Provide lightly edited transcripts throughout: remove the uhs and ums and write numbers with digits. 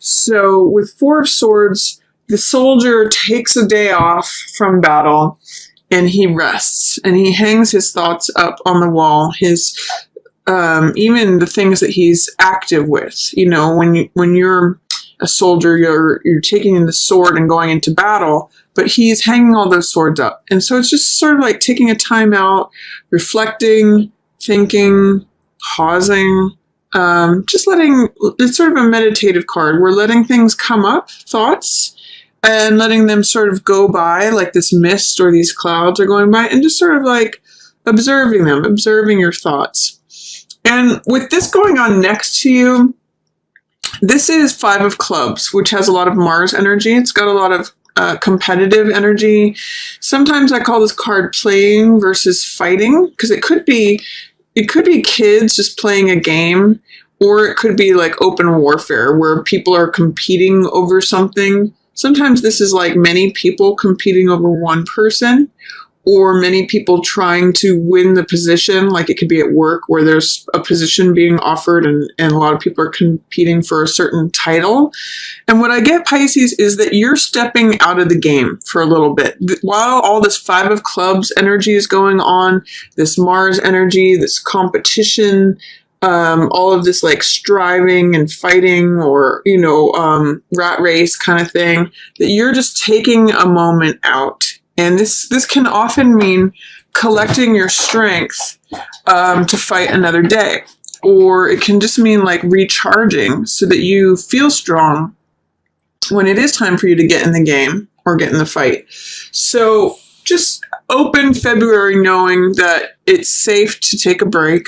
So with Four of Swords, the soldier takes a day off from battle and he rests and he hangs his thoughts up on the wall. His even the things that he's active with. You know, when you're a soldier, you're taking the sword and going into battle, but he's hanging all those swords up. And so it's just sort of like taking a time out, reflecting, thinking, pausing, just letting, it's sort of a meditative card. We're letting things come up, thoughts, and letting them sort of go by, like this mist or these clouds are going by, and just sort of like observing them, observing your thoughts. And with this going on next to you, this is Five of Clubs, which has a lot of Mars energy. It's got a lot of competitive energy. Sometimes I call this card playing versus fighting, because it could be kids just playing a game, or it could be like open warfare where people are competing over something. Sometimes this is like many people competing over one person, or many people trying to win the position. Like it could be at work where there's a position being offered and a lot of people are competing for a certain title. And what I get, Pisces, is that you're stepping out of the game for a little bit. While all this Five of Clubs energy is going on, this Mars energy, this competition, all of this like striving and fighting, or, you know, rat race kind of thing, that you're just taking a moment out. And this can often mean collecting your strength to fight another day. Or it can just mean like recharging so that you feel strong when it is time for you to get in the game or get in the fight. So just open February knowing that it's safe to take a break.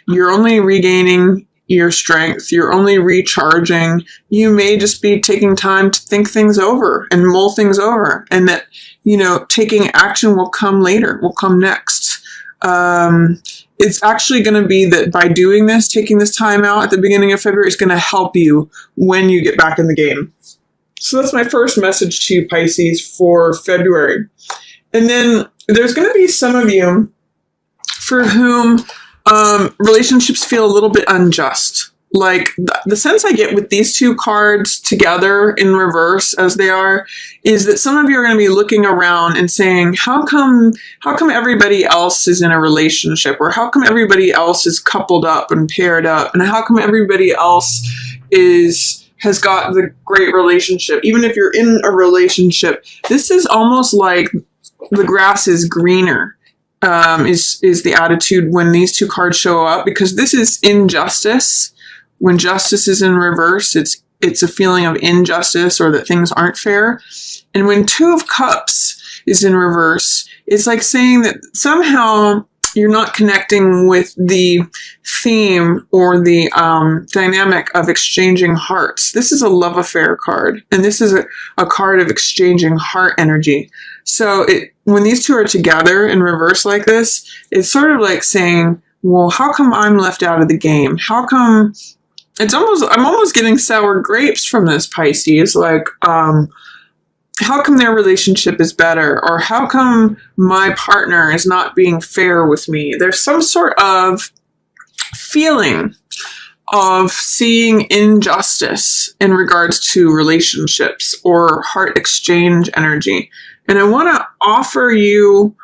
You're only regaining your strength. You're only recharging. You may just be taking time to think things over and mull things over, and that, you know, taking action will come later, will come next. It's actually going to be that by doing this, taking this time out at the beginning of February, is going to help you when you get back in the game. So that's my first message to you, Pisces, for February. And then there's going to be some of you for whom relationships feel a little bit unjust. Like the sense I get with these two cards together in reverse as they are, is that some of you are going to be looking around and saying, how come everybody else is in a relationship? Or how come everybody else is coupled up and paired up? And how come everybody else has got the great relationship? Even if you're in a relationship, this is almost like the grass is greener. Is the attitude when these two cards show up, because this is injustice. When justice is in reverse, it's a feeling of injustice or that things aren't fair. And when Two of Cups is in reverse, it's like saying that somehow you're not connecting with the theme or the dynamic of exchanging hearts. This is a love affair card, and this is a card of exchanging heart energy. So when these two are together in reverse like this, it's sort of like saying, well, how come I'm left out of the game? How come I'm almost getting sour grapes from this, Pisces. Like, how come their relationship is better? Or how come my partner is not being fair with me? There's some sort of feeling of seeing injustice in regards to relationships or heart exchange energy. And I want to offer you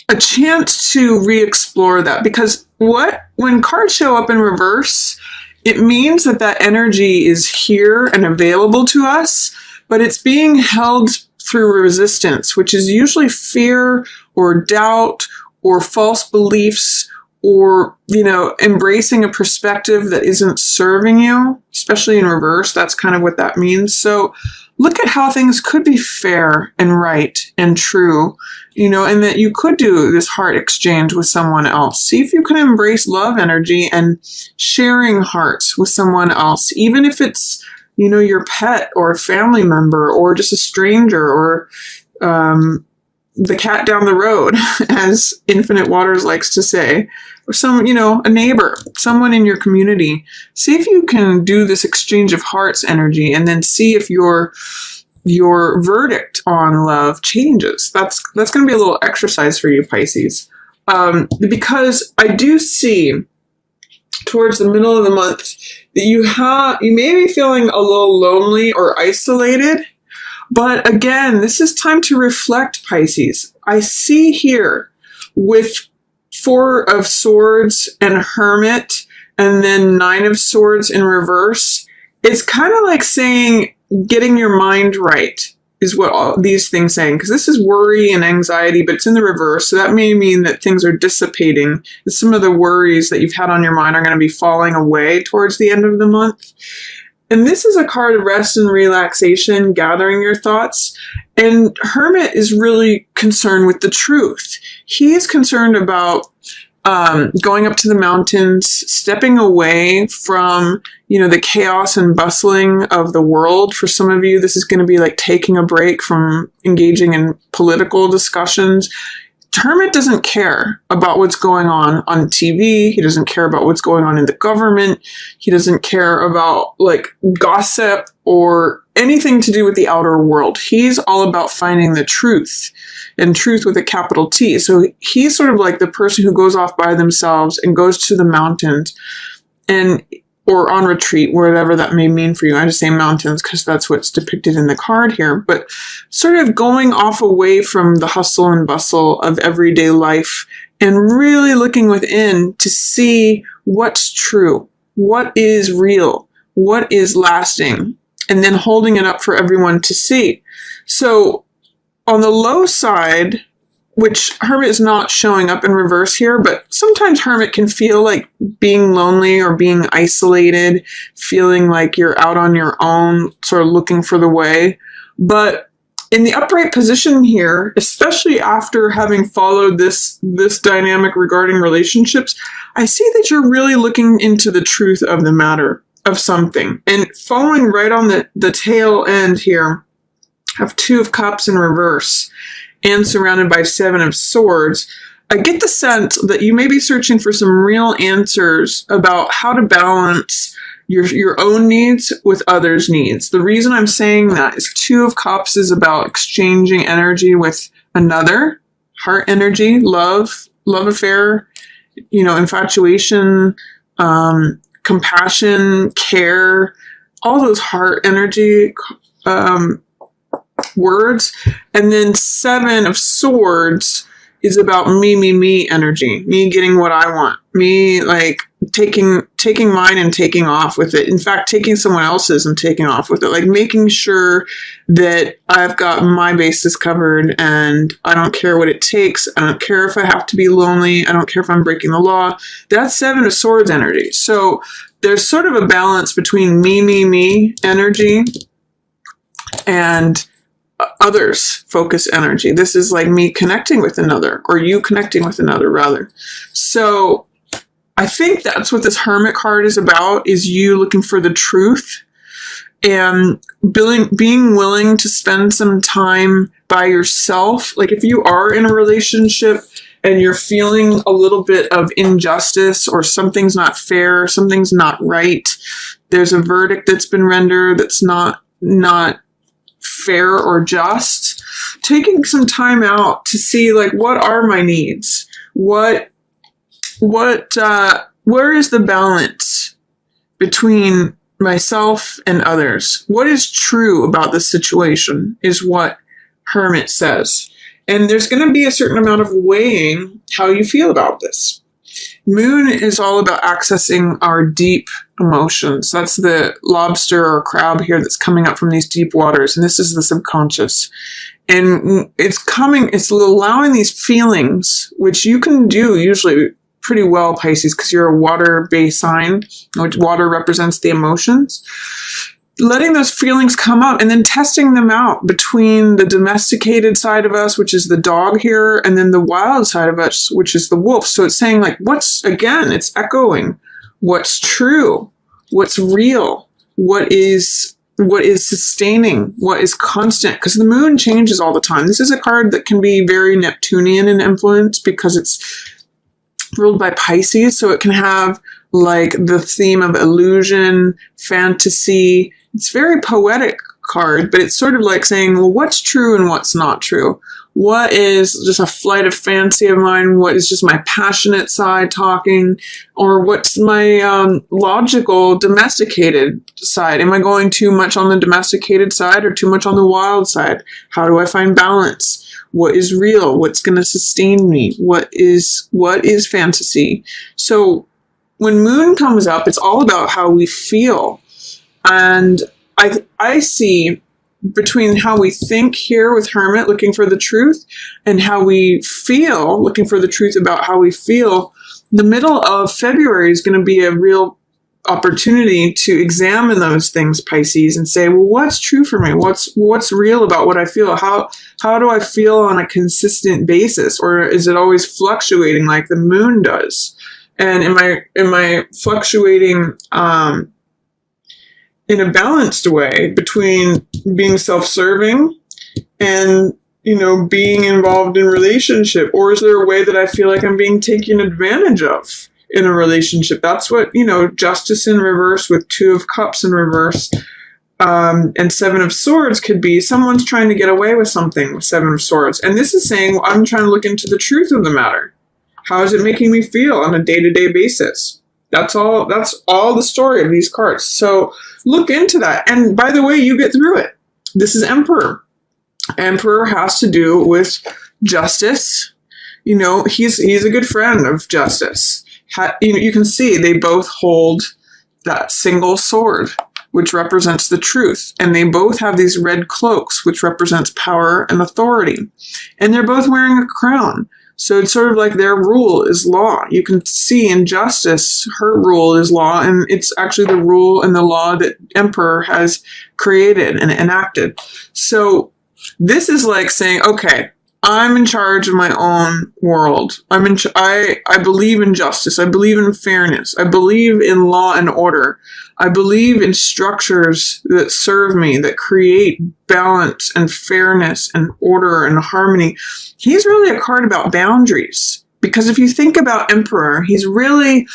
a chance to re-explore that, because when cards show up in reverse, it means that energy is here and available to us, but it's being held through resistance, which is usually fear or doubt or false beliefs, or, you know, embracing a perspective that isn't serving you, especially in reverse. That's kind of what that means. So look at how things could be fair and right and true, you know, and that you could do this heart exchange with someone else. See if you can embrace love energy and sharing hearts with someone else, even if it's, you know, your pet or a family member or just a stranger or the cat down the road, as Infinite Waters likes to say, or some, you know, a neighbor, someone in your community. See if you can do this exchange of hearts energy, and then see if your verdict on love changes. That's going to be a little exercise for you, Pisces, because I do see towards the middle of the month that you may be feeling a little lonely or isolated. But again, this is time to reflect, Pisces. I see here with Four of Swords and Hermit, and then Nine of Swords in reverse. It's kind of like saying getting your mind right is what all these things saying, because this is worry and anxiety, but it's in the reverse. So that may mean that things are dissipating. Some of the worries that you've had on your mind are going to be falling away towards the end of the month. And this is a card of rest and relaxation, gathering your thoughts. And Hermit is really concerned with the truth. He is concerned about going up to the mountains, stepping away from, the chaos and bustling of the world. For some of you, this is going to be like taking a break from engaging in political discussions. Hermit doesn't care about what's going on TV. He doesn't care about what's going on in the government. He doesn't care about gossip or anything to do with the outer world. He's all about finding the truth, and truth with a capital T. So he's sort of like the person who goes off by themselves and goes to the mountains or on retreat, whatever that may mean for you. I just say mountains because that's what's depicted in the card here. But sort of going off away from the hustle and bustle of everyday life and really looking within to see what's true, what is real, what is lasting, and then holding it up for everyone to see. So on the low side, which Hermit is not showing up in reverse here, but sometimes Hermit can feel like being lonely or being isolated, feeling like you're out on your own, sort of looking for the way. But in the upright position here, especially after having followed this dynamic regarding relationships, I see that you're really looking into the truth of the matter of something. And following right on the tail end here of Two of Cups in reverse, and surrounded by Seven of Swords, I get the sense that you may be searching for some real answers about how to balance your own needs with others' needs. The reason I'm saying that is Two of Cups is about exchanging energy with another, heart energy, love affair, infatuation, compassion, care, all those heart energy words. And then Seven of Swords is about me energy, me getting what I want, me taking mine and taking off with it. In fact, taking someone else's and taking off with it, making sure that I've got my bases covered and I don't care what it takes. I don't care if I have to be lonely. I don't care if I'm breaking the law. That's Seven of Swords energy. So there's sort of a balance between me energy and others focus energy. This is like me connecting with another, or you connecting with another rather. So I think that's what this Hermit card is about, is you looking for the truth and being willing to spend some time by yourself. If you are in a relationship and you're feeling a little bit of injustice, or something's not fair, something's not right, there's a verdict that's been rendered that's not fair or just, taking some time out to see what are my needs, where is the balance between myself and others, what is true about the situation is what Hermit says. And there's going to be a certain amount of weighing how you feel about this. Moon is all about accessing our deep emotions. That's the lobster or crab here that's coming up from these deep waters. And this is the subconscious. And it's allowing these feelings, which you can do usually pretty well, Pisces, because you're a water-based sign, which water represents the emotions. Letting those feelings come up and then testing them out between the domesticated side of us, which is the dog here, and then the wild side of us, which is the wolf. So it's saying it's echoing what's true, what's real, what is sustaining, what is constant, because the moon changes all the time. This is a card that can be very Neptunian in influence because it's ruled by Pisces, so it can have the theme of illusion, fantasy. It's very poetic card, but it's sort of like saying, well, what's true and what's not true? What is just a flight of fancy of mine? What is just my passionate side talking? Or what's my logical, domesticated side? Am I going too much on the domesticated side or too much on the wild side? How do I find balance? What is real? What's going to sustain me? What is fantasy? So when moon comes up, it's all about how we feel. And I see between how we think here with Hermit, looking for the truth, and how we feel, looking for the truth about how we feel, the middle of February is going to be a real opportunity to examine those things, Pisces, and say, well, what's true for me? What's real about what I feel? How do I feel on a consistent basis? Or is it always fluctuating like the moon does? And am I fluctuating in a balanced way between being self-serving and, being involved in relationship? Or is there a way that I feel like I'm being taken advantage of in a relationship? That's what, Justice in reverse with Two of Cups in reverse and Seven of Swords could be someone's trying to get away with something with Seven of Swords. And this is saying, well, I'm trying to look into the truth of the matter. How is it making me feel on a day-to-day basis? That's all the story of these cards. So look into that. And by the way, you get through it. This is Emperor. Emperor has to do with justice. He's a good friend of justice. You can see they both hold that single sword, which represents the truth. And they both have these red cloaks, which represents power and authority. And they're both wearing a crown. So it's sort of like their rule is law. You can see in Justice, her rule is law, and it's actually the rule and the law that Emperor has created and enacted. So this is like saying, okay, I'm in charge of my own world. I believe in justice. I believe in fairness. I believe in law and order. I believe in structures that serve me, that create balance and fairness and order and harmony. He's really a card about boundaries, because if you think about Emperor, he's really,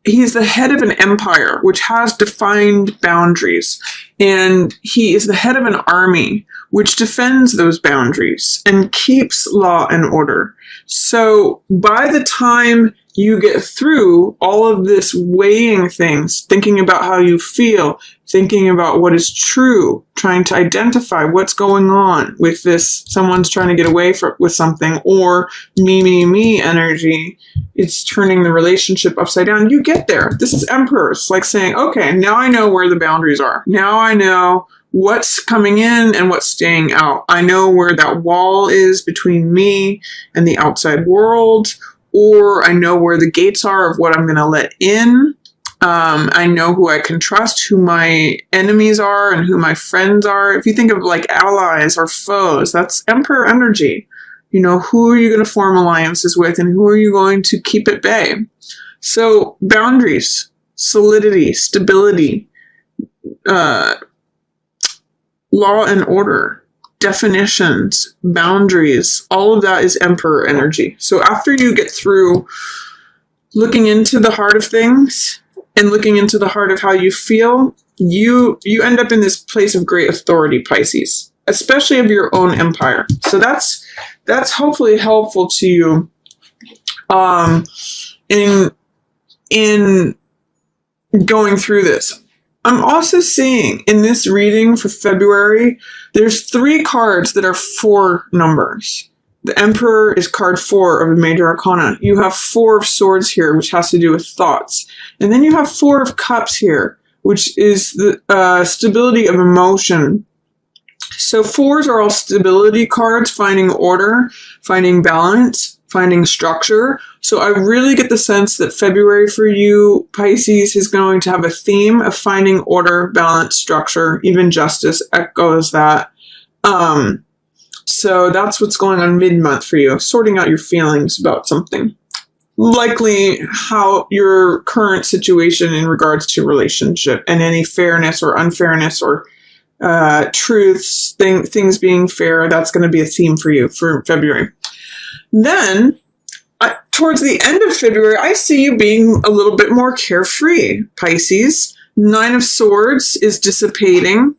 he's the head of an empire which has defined boundaries, and he is the head of an army which defends those boundaries and keeps law and order. So by the time you get through all of this weighing things, thinking about how you feel, thinking about what is true, trying to identify what's going on with this, someone's trying to get away with something, or me energy, it's turning the relationship upside down. You get there. This is Emperor. It's like saying, okay, now I know where the boundaries are. Now I know what's coming in and what's staying out. I know where that wall is between me and the outside world, or I know where the gates are of what I'm going to let in. I know who I can trust, who my enemies are, and who my friends are. If you think of like allies or foes, that's Emperor energy. Who are you going to form alliances with, and who are you going to keep at bay? So boundaries, solidity, stability, law and order, definitions, boundaries, all of that is Emperor energy. So after you get through looking into the heart of things and looking into the heart of how you feel, you end up in this place of great authority, Pisces, especially of your own empire. So that's hopefully helpful to you in going through this. I'm also seeing in this reading for February, there's 3 cards that are 4 numbers. The Emperor is card 4 of the Major Arcana. You have 4 of Swords here, which has to do with thoughts. And then you have 4 of Cups here, which is the stability of emotion. So 4s are all stability cards, finding order, finding balance, finding structure. So I really get the sense that February for you, Pisces, is going to have a theme of finding order, balance, structure. Even Justice echoes that. So that's what's going on mid-month for you, sorting out your feelings about something. Likely how your current situation in regards to relationship and any fairness or unfairness or truths, things being fair, that's going to be a theme for you for February. Then, towards the end of February, I see you being a little bit more carefree, Pisces. Nine of Swords is dissipating.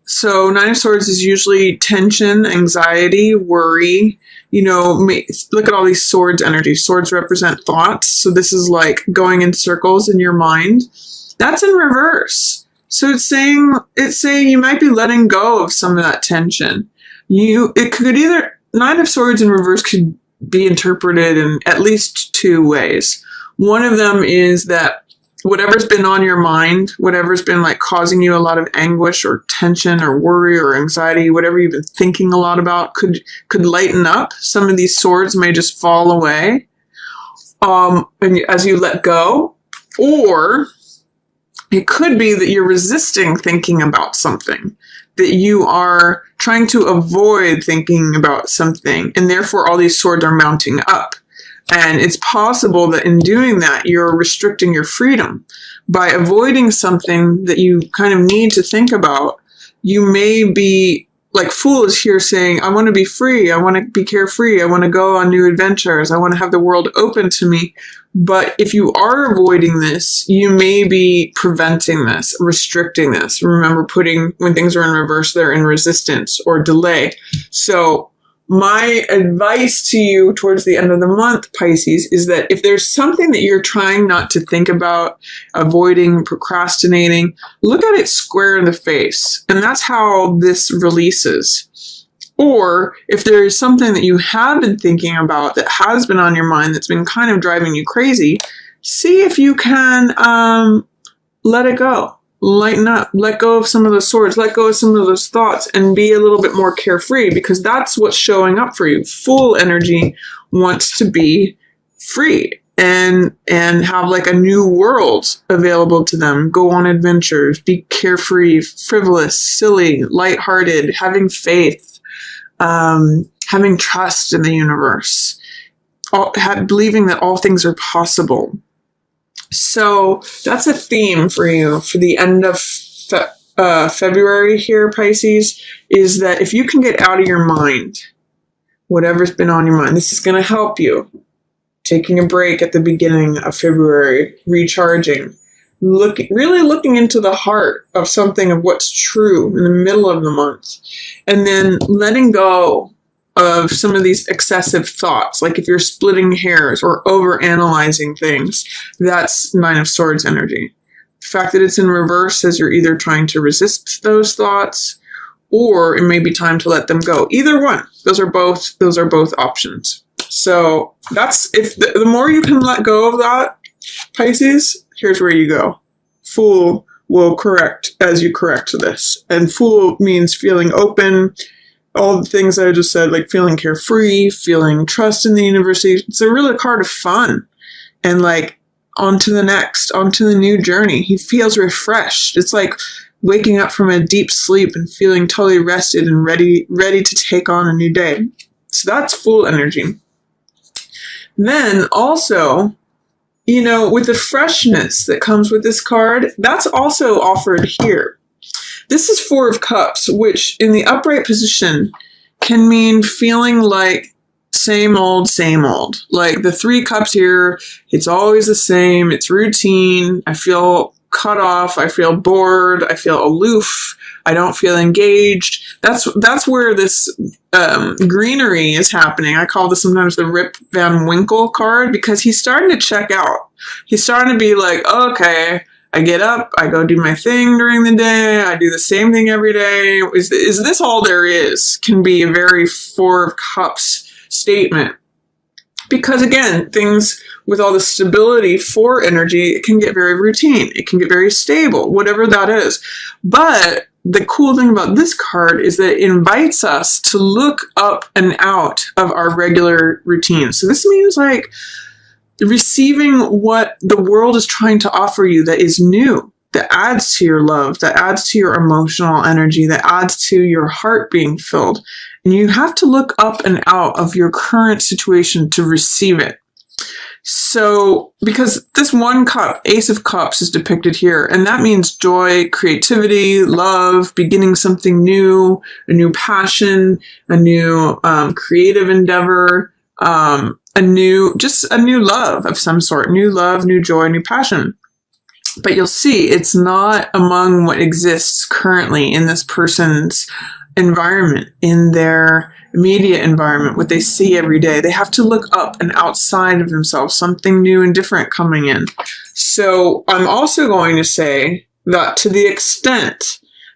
So Nine of Swords is usually tension, anxiety, worry. You know, look at all these swords energy. Swords represent thoughts. So this is like going in circles in your mind. That's in reverse. So it's saying you might be letting go of some of that tension. It could either, Nine of Swords in reverse could be interpreted in at least two ways. One of them is that whatever's been on your mind, whatever's been like causing you a lot of anguish or tension or worry or anxiety, whatever you've been thinking a lot about could lighten up. Some of these swords may just fall away and as you let go. Or it could be that you're resisting thinking about something, that you are trying to avoid thinking about something, and therefore all these swords are mounting up. And it's possible that in doing that, you're restricting your freedom. By avoiding something that you kind of need to think about, you may be, like Fool is here saying, I want to be free, I want to be carefree, I want to go on new adventures, I want to have the world open to me. But if you are avoiding this, you may be preventing this, restricting this. Remember, when things are in reverse, they're in resistance or delay. So my advice to you towards the end of the month, Pisces, is that if there's something that you're trying not to think about, avoiding, procrastinating, look at it square in the face. And that's how this releases. Or if there is something that you have been thinking about that has been on your mind that's been kind of driving you crazy, see if you can let it go. Lighten up, let go of some of those swords, let go of some of those thoughts, and be a little bit more carefree, because that's what's showing up for you. Full energy wants to be free and have like a new world available to them. Go on adventures, be carefree, frivolous, silly, lighthearted, having faith, having trust in the universe, believing that all things are possible. So that's a theme for you for the end of February here, Pisces, is that if you can get out of your mind whatever's been on your mind, this is going to help you. Taking a break at the beginning of February, recharging, really looking into the heart of something of what's true in the middle of the month, and then letting go of some of these excessive thoughts. Like if you're splitting hairs or over-analyzing things, that's Nine of Swords energy. The fact that it's in reverse says you're either trying to resist those thoughts, or it may be time to let them go. Either one. Those are both options. So that's, if the more you can let go of that, Pisces, here's where you go. Fool will correct as you correct this. And Fool means feeling open, all the things I just said, like feeling carefree, feeling trust in the universe. It's a really card of fun and like on to the new journey. He feels refreshed. It's like waking up from a deep sleep and feeling totally rested and ready to take on a new day. So that's Fool energy. Then also, you know, with the freshness that comes with this card, that's also offered here. This is Four of Cups, which in the upright position can mean feeling like same old, same old. Like the Three Cups here, it's always the same. It's routine. I feel cut off. I feel bored. I feel aloof. I don't feel engaged. That's where this greenery is happening. I call this sometimes the Rip Van Winkle card, because he's starting to check out. He's starting to be like, okay, I get up, I go do my thing during the day, I do the same thing every day. Is this all there is? Can be a very Four of Cups statement. Because again, things with all the stability for energy, it can get very routine. It can get very stable, whatever that is. But the cool thing about this card is that it invites us to look up and out of our regular routine. So this means like receiving what the world is trying to offer you that is new, that adds to your love, that adds to your emotional energy, that adds to your heart being filled. And you have to look up and out of your current situation to receive it. So, because this one cup, Ace of Cups, is depicted here, and that means joy, creativity, love, beginning something new, a new passion, a new creative endeavor, a new love of some sort, new love, new joy, new passion. But you'll see it's not among what exists currently in this person's environment, in their immediate environment, what they see every day. They have to look up and outside of themselves, something new and different coming in. So I'm also going to say that to the extent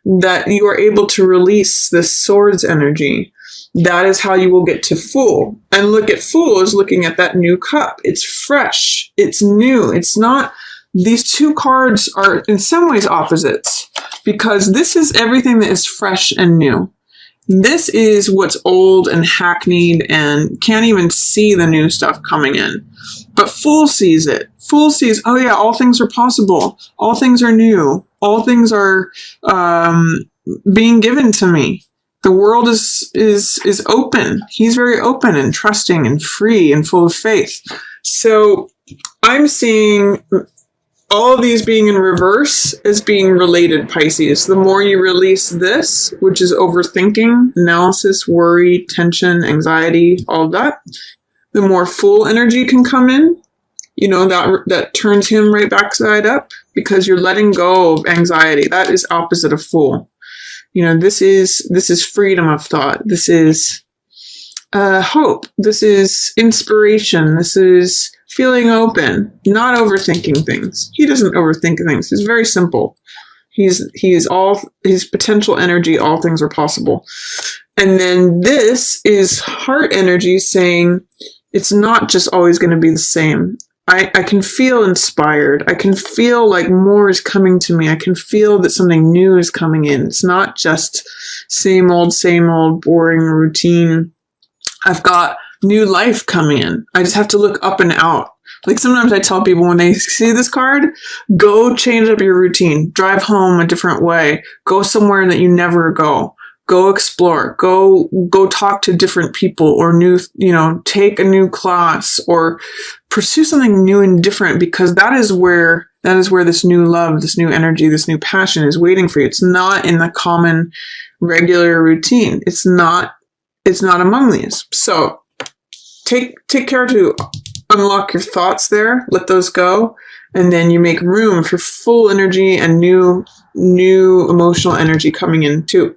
that you are able to release this swords energy, that is how you will get to Fool. And look at Fool as looking at that new cup. It's fresh. It's new. It's not, these two cards are in some ways opposites, because this is everything that is fresh and new. This is what's old and hackneyed and can't even see the new stuff coming in. But Fool sees it. Fool sees, oh yeah, all things are possible. All things are new. All things are being given to me. The world is open. He's very open and trusting and free and full of faith. So I'm seeing all of these being in reverse as being related, Pisces. The more you release this, which is overthinking, analysis, worry, tension, anxiety, all of that, the more Fool energy can come in. You know, that turns him right backside up, because you're letting go of anxiety. That is opposite of Fool. You know, this is freedom of thought. This is hope. This is inspiration. This is feeling open, not overthinking things. He doesn't overthink things. He's very simple. He is all his potential energy. All things are possible. And then this is heart energy saying it's not just always going to be the same. I can feel inspired. I can feel like more is coming to me. I can feel that something new is coming in. It's not just same old, boring routine. I've got new life coming in. I just have to look up and out. Like sometimes I tell people when they see this card, go change up your routine. Drive home a different way. Go somewhere that you never go. Go explore, go talk to different people, or take a new class, or pursue something new and different, because that is where this new love, this new energy, this new passion is waiting for you. It's not in the common regular routine. It's not among these. So take care to unlock your thoughts there, let those go, and then you make room for Full energy and new emotional energy coming in too.